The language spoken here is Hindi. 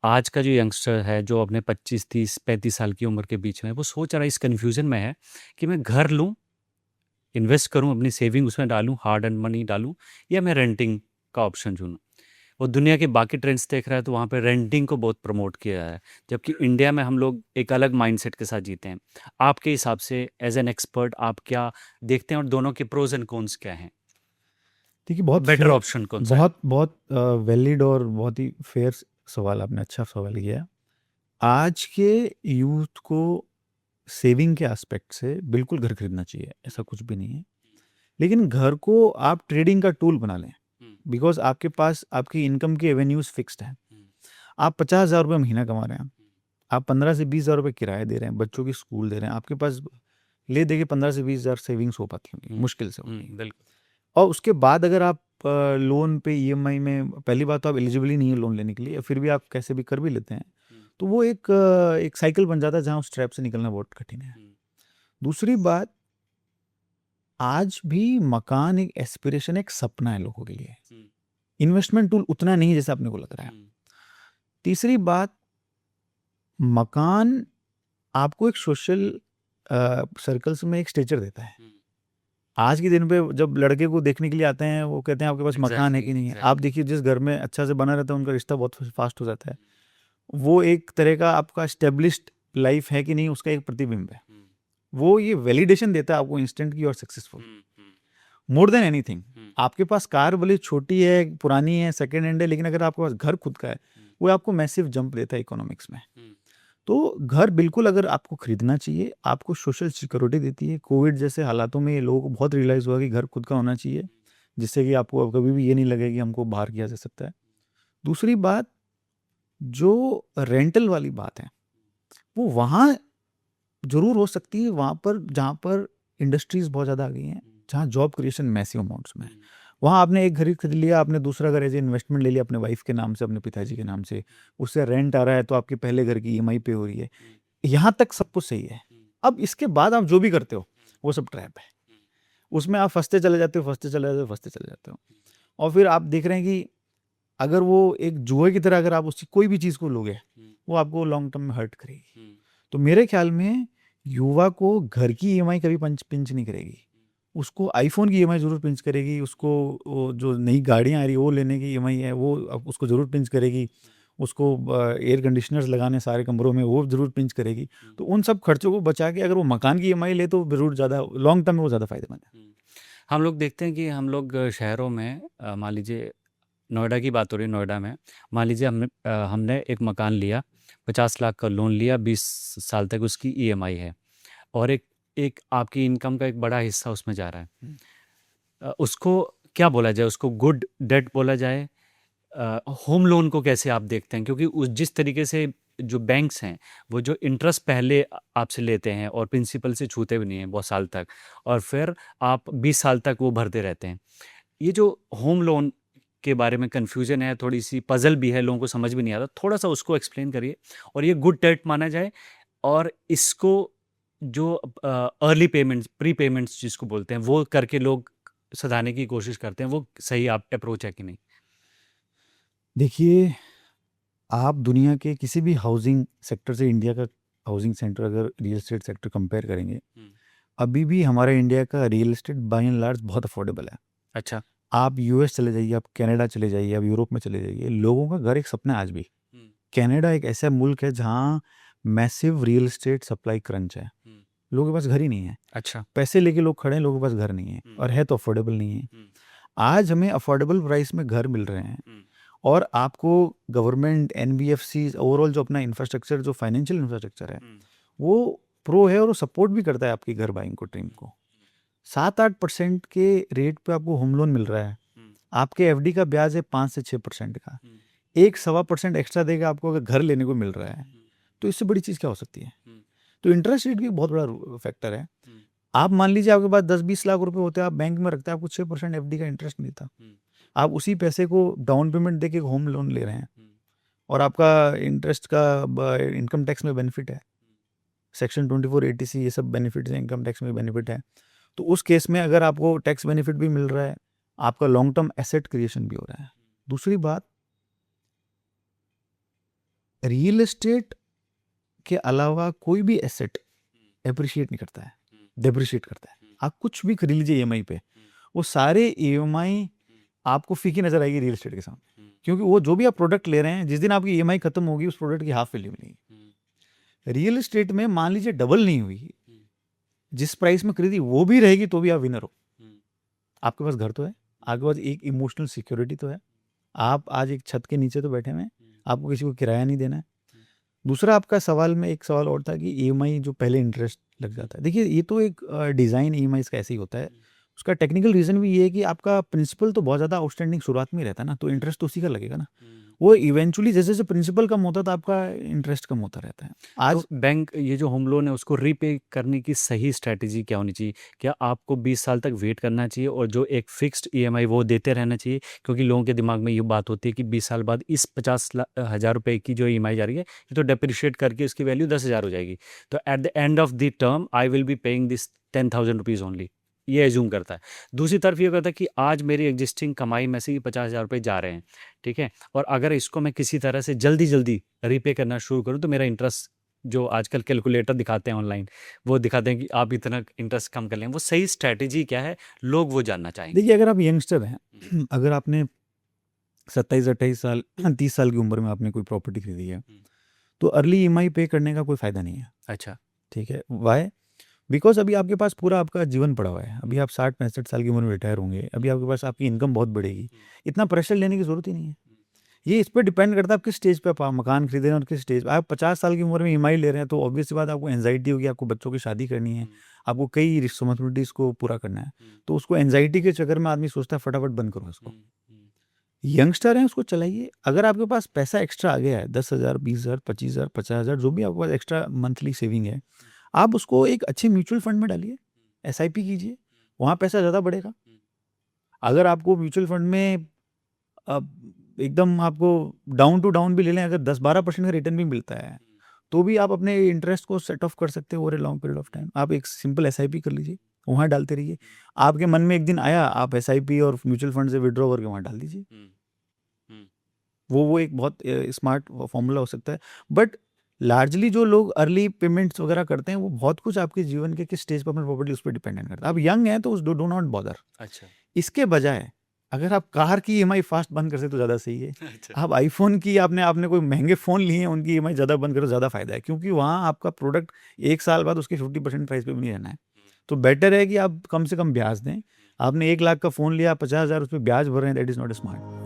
आज का जो यंगस्टर है जो अपने 25 30 35 साल की उम्र के बीच में है, वो सोच रहा है, इस कन्फ्यूजन में है कि मैं घर लूं, इन्वेस्ट करूं, अपनी सेविंग उसमें डालूं, हार्ड एंड मनी डालूं, या मैं रेंटिंग का ऑप्शन चुनूं। वो दुनिया के बाकी ट्रेंड्स देख रहा है तो वहाँ पे रेंटिंग को बहुत प्रमोट किया है, जबकि इंडिया में हम लोग एक अलग माइंडसेट के साथ जीते हैं। आपके हिसाब से एज एन एक्सपर्ट आप क्या देखते हैं और दोनों के प्रोज एंड कॉन्स क्या हैं? देखिए, बहुत बेटर फेयर, ऑप्शन कौन सा है? बहुत बहुत वैलिड और बहुत ही फेयर सवाल आपने, अच्छा सवाल किया। आज के यूथ को सेविंग के एस्पेक्ट से बिल्कुल घर खरीदना चाहिए, ऐसा कुछ भी नहीं है। लेकिन घर को आप ट्रेडिंग का टूल बना लें, हम्म, बिकॉज आपके पास आपकी इनकम की एवेन्यूज फिक्स्ड है। हम्म, आप 50,000 रुपये महीना कमा रहे हैं, आप 15 से 20 हज़ार रुपये किराया दे रहे हैं, बच्चों की स्कूल दे रहे हैं, आपके पास ले दे के 15 से 20 हज़ार सेविंग्स हो पाती होंगी, मुश्किल से होंगी। बिल्कुल। और उसके बाद अगर आप लोन पे ईएमआई में, पहली बात तो आप एलिजिबल ही नहीं है लोन लेने के लिए, फिर भी आप कैसे भी कर भी लेते हैं, हम्म, तो वो एक साइकिल बन जाता है जहाँ उस ट्रैप से निकलना बहुत कठिन है। हम्म, दूसरी बात, आज भी मकान एक एस्पिरेशन, एक सपना है लोगों के लिए, हम्म, इन्वेस्टमेंट टूल उतना नहीं है जैसे आपने को लग रहा है। हम्म, तीसरी बात, मकान आपको एक सोशल सर्कल्स में एक स्टेचर देता है। हम्म, आज के दिन पे जब लड़के को देखने के लिए आते हैं, वो कहते हैं आपके पास मकान है एग्जैक्टली कि नहीं है। आप एग्जैक्टली। देखिए, जिस घर में अच्छा से बना रहता है उनका रिश्ता बहुत फास्ट हो जाता है। वो एक तरह का आपका एस्टेब्लिश्ड लाइफ है कि नहीं, उसका एक प्रतिबिंब है। हम्म, वो ये वैलिडेशन देता है आपको इंस्टेंट की और सक्सेसफुल, हम्म, हम्म, मोर देन एनीथिंग। हम्म, आपके पास कार भले छोटी है, पुरानी है, सेकेंड हैंड है, लेकिन अगर आपके पास घर खुद का है, हम्म, वो आपको मैसिव जंप देता है इकोनॉमिक्स में। हम्म, तो घर बिल्कुल अगर आपको खरीदना चाहिए, आपको सोशल सिक्योरिटी देती है। कोविड जैसे हालातों में ये लोगों को बहुत रियलाइज़ हुआ कि घर खुद का होना चाहिए, जिससे कि आपको अब कभी भी ये नहीं लगे कि हमको बाहर किया जा सकता है। दूसरी बात, जो रेंटल वाली बात है, वो वहाँ ज़रूर हो सकती है, वहाँ पर जहाँ पर इंडस्ट्रीज़ बहुत ज़्यादा आ गई हैं, जहाँ जॉब क्रिएशन मैसिव अमाउंट्स में है। वहाँ आपने एक घर खरीद लिया, आपने दूसरा घर एज ए इन्वेस्टमेंट ले लिया अपने वाइफ के नाम से, अपने पिताजी के नाम से, उससे रेंट आ रहा है, तो आपके पहले घर की ईएमआई पे हो रही है। यहाँ तक सब कुछ सही है। अब इसके बाद आप जो भी करते हो, वो सब ट्रैप है। उसमें आप फंसते चले जाते हो, फंसते चले जाते हो, फंसते चले जाते हो। और फिर आप देख रहे हैं कि अगर वो एक जुए की तरह अगर आप उसकी कोई भी चीज़ को लोगे, वो आपको लॉन्ग टर्म में हर्ट करेगी। तो मेरे ख्याल में युवा को घर की ईएमआई कभी पिंच नहीं करेगी। उसको आईफोन की ईएमआई ज़रूर पिंच करेगी, उसको वो जो नई गाड़ियाँ आ रही है वो लेने की ईएमआई है, वो उसको ज़रूर पिंच करेगी। उसको एयर कंडीशनर्स लगाने सारे कमरों में, वो ज़रूर पिंच करेगी। तो उन सब खर्चों को बचा के अगर वो मकान की ईएमआई ले, तो ज़रूर ज़्यादा लॉन्ग टर्म में वो ज़्यादा फायदेमंद है। हम लोग देखते हैं कि हम लोग शहरों में, मान लीजिए नोएडा की बात हो रही है, नोएडा में मान लीजिए हमने एक मकान लिया, 50 लाख का लोन लिया, 20 साल तक उसकी ईएमआई है, और एक एक आपकी इनकम का एक बड़ा हिस्सा उसमें जा रहा है। उसको क्या बोला जाए, उसको गुड डेट बोला जाए? होम लोन को कैसे आप देखते हैं? क्योंकि उस जिस तरीके से जो बैंक्स हैं, वो जो इंटरेस्ट पहले आपसे लेते हैं और प्रिंसिपल से छूते भी नहीं हैं बहुत साल तक, और फिर आप 20 साल तक वो भरते रहते हैं। ये जो होम लोन के बारे में कन्फ्यूजन है, थोड़ी सी पजल भी है, लोगों को समझ भी नहीं आता, थोड़ा सा उसको एक्सप्लेन करिए। और ये गुड डेट माना जाए, और इसको जो अर्ली पेमेंट्स, प्री पेमेंट्स जिसको बोलते हैं, वो करके लोग सधाने की कोशिश करते हैं, वो सही आप अप्रोच है कि नहीं? देखिए, आप दुनिया के किसी भी हाउसिंग सेक्टर से इंडिया का हाउसिंग सेक्टर, अगर रियल एस्टेट सेक्टर कंपेयर करेंगे, हम्म, अभी भी हमारा इंडिया का real estate by and large बहुत अफोर्डेबल है। अच्छा। आप यूएस चले जाइए, आप कनाडा चले जाइए, आप यूरोप में चले जाइए, लोगों का घर एक सपना है आज भी। हम्म, कनाडा एक ऐसा मुल्क है जहाँ massive real estate supply crunch है, हम्म, लोगों के पास घर ही नहीं है। अच्छा। पैसे लेके लोग खड़े हैं, लोगों के पास घर नहीं है, हम्म, और है तो अफोर्डेबल नहीं है। हम्म, आज हमें अफोर्डेबल प्राइस में घर मिल रहे हैं, हम्म, और आपको गवर्नमेंट, एनबीएफसी, ओवरऑल जो अपना इंफ्रास्ट्रक्चर, जो फाइनेंशियल इंफ्रास्ट्रक्चर है, हम्म, वो प्रो है, और वो सपोर्ट भी करता है आपकी घर बाइंग को, ड्रीम को। 7-8% के रेट पे आपको होम लोन मिल रहा है। हम्म, आपके एफडी का ब्याज है 5 से 6% का। हम्म, 1-1.25% एक्स्ट्रा देगा आपको अगर घर लेने को मिल रहा है। हम्म, तो इससे बड़ी चीज़ क्या हो सकती है? हम्म, तो इंटरेस्ट रेट भी एक बहुत बड़ा फैक्टर है। हम्म, आप मान लीजिए आपके पास 10-20 लाख रुपए होते हैं, आप बैंक में रखते हैं, आपको 6% एफडी का इंटरेस्ट मिलता। हम्म, आप उसी पैसे को डाउन पेमेंट देके होम लोन ले रहे हैं, हम्म, और आपका इंटरेस्ट का इनकम टैक्स में बेनिफिट है, सेक्शन 2480C, ये सब बेनिफिट्स हैं, इनकम टैक्स में बेनिफिट है। तो उस केस में अगर आपको टैक्स बेनिफिट भी मिल रहा है, आपका लॉन्ग टर्म एसेट क्रिएशन भी हो रहा है। दूसरी बात, रियल एस्टेट के अलावा कोई भी एसेट एप्रिशिएट नहीं करता है, डेप्रिशिएट करता है। आप कुछ भी खरीद लीजिए ईएमआई पे, वो सारे ईएमआई आपको फीकी नजर आएगी रियल एस्टेट के सामने, क्योंकि वो जो भी आप प्रोडक्ट ले रहे हैं, जिस दिन आपकी ईएमआई खत्म होगी उस प्रोडक्ट की हाफ वैल्यू मिलेगी। रियल एस्टेट में मान लीजिए डबल नहीं हुई, जिस प्राइस में खरीदी वो भी रहेगी तो भी आप विनर हो। आपके पास घर तो है, आपके पास एक इमोशनल सिक्योरिटी तो है, आप आज एक छत के नीचे तो बैठे हुए हैं, आपको किसी को किराया नहीं देना है। दूसरा आपका सवाल में एक सवाल और था कि ईएमआई जो पहले इंटरेस्ट लग जाता है। देखिए ये तो एक डिज़ाइन ईएमआई का ऐसे ही होता है। उसका टेक्निकल रीज़न भी ये है कि आपका प्रिंसिपल तो बहुत ज़्यादा आउटस्टैंडिंग शुरुआत में ही रहता है ना, तो इंटरेस्ट तो उसी का लगेगा ना। वो इवेंचुअली जैसे जैसे प्रिंसिपल कम होता है तो आपका इंटरेस्ट कम होता रहता है। आज तो बैंक ये जो होम लोन है उसको रीपे करने की सही स्ट्रैटेजी क्या होनी चाहिए? क्या आपको 20 साल तक वेट करना चाहिए और जो एक फिक्स्ड ईएमआई वो देते रहना चाहिए? क्योंकि लोगों के दिमाग में ये बात होती है कि 20 साल बाद इस 50,000 रुपए की जो ईएमआई जा रही है ये तो डेप्रिशिएट करके उसकी वैल्यू 10,000 हो जाएगी। तो at the end of the term I will be paying this 10,000 rupees only, ये एज्यूम करता है। दूसरी तरफ ये कहता है कि आज मेरी एग्जिस्टिंग कमाई में से ही 50,000 रुपये जा रहे हैं, ठीक है, और अगर इसको मैं किसी तरह से जल्दी जल्दी रीपे करना शुरू करूँ तो मेरा इंटरेस्ट जो आजकल कैलकुलेटर दिखाते हैं ऑनलाइन, वो दिखाते हैं कि आप इतना इंटरेस्ट कम कर लें। वो सही स्ट्रैटेजी क्या है, लोग वो जानना चाहेंगे। देखिए अगर आप यंगस्टर हैं, अगर आपने 27-28 साल 30 साल की उम्र में आपने कोई प्रॉपर्टी खरीदी है, तो अर्ली ईएमआई पे करने का कोई फ़ायदा नहीं है। अच्छा। ठीक है, वाई? बिकॉज अभी आपके पास पूरा आपका जीवन पड़ा हुआ है। अभी आप 60-65 साल की उम्र में रिटायर होंगे, अभी आपके पास आपकी इनकम बहुत बढ़ेगी, इतना प्रेशर लेने की ज़रूरत ही नहीं है। ये इस पर डिपेंड करता है आप किस स्टेज पे आप मकान खरीद रहे हैं और किस स्टेज पे। आप 50 साल की उम्र में ईएमआई ले रहे हैं तो ऑब्वियस सी बात आपको एंजाइटी होगी, आपको बच्चों की शादी करनी है, आपको कई रिस्पॉन्सिबिलिटीज़ को पूरा करना है, तो उसको एंजाइटी के चक्कर में आदमी सोचता है फटाफट बंद करो इसको। यंगस्टर हैं उसको चलाइए। अगर आपके पास पैसा एक्स्ट्रा आ गया है 10,000, 20,000, 25,000, 50,000 जो भी आपके पास एक्स्ट्रा मंथली सेविंग है, आप उसको एक अच्छे म्यूचुअल फंड में डालिए, एसआईपी कीजिए, वहाँ पैसा ज़्यादा बढ़ेगा। अगर आपको म्यूचुअल फंड में एकदम आपको डाउन टू डाउन भी ले लें, अगर 10-12% का रिटर्न भी मिलता है तो भी आप अपने इंटरेस्ट को सेट ऑफ कर सकते हो over a long period of time. आप एक सिंपल एसआईपी कर लीजिए, वहाँ डालते रहिए। आपके मन में एक दिन आया, आप एसआईपी और म्यूचुअल फंड से विड्रॉ करके वहाँ डाल दीजिए। वो एक बहुत स्मार्ट फॉर्मूला हो सकता है। बट लार्जली जो लोग अर्ली पेमेंट्स वगैरह करते हैं वो बहुत कुछ आपके जीवन के किस स्टेज पर अपनी प्रॉपर्टी उस पर डिपेंडेंट करता है। आप यंग हैं तो डो नॉट बॉदर। अच्छा। इसके बजाय अगर आप कार की ईएमआई फास्ट बंद कर सकते तो ज़्यादा सही है। अच्छा। आप आईफोन की आपने कोई महंगे फ़ोन लिए हैं उनकी ईएमआई ज़्यादा बंद करो, ज़्यादा फायदा है, क्योंकि वहाँ आपका प्रोडक्ट 1 साल बाद उसके 50% प्राइस पे भी नहीं रहना है। तो बेटर है कि आप कम से कम ब्याज दें। आपने 1 लाख का फ़ोन लिया, 50,000 उस पर ब्याज भर रहे हैं, दैट इज़ नॉट स्मार्ट।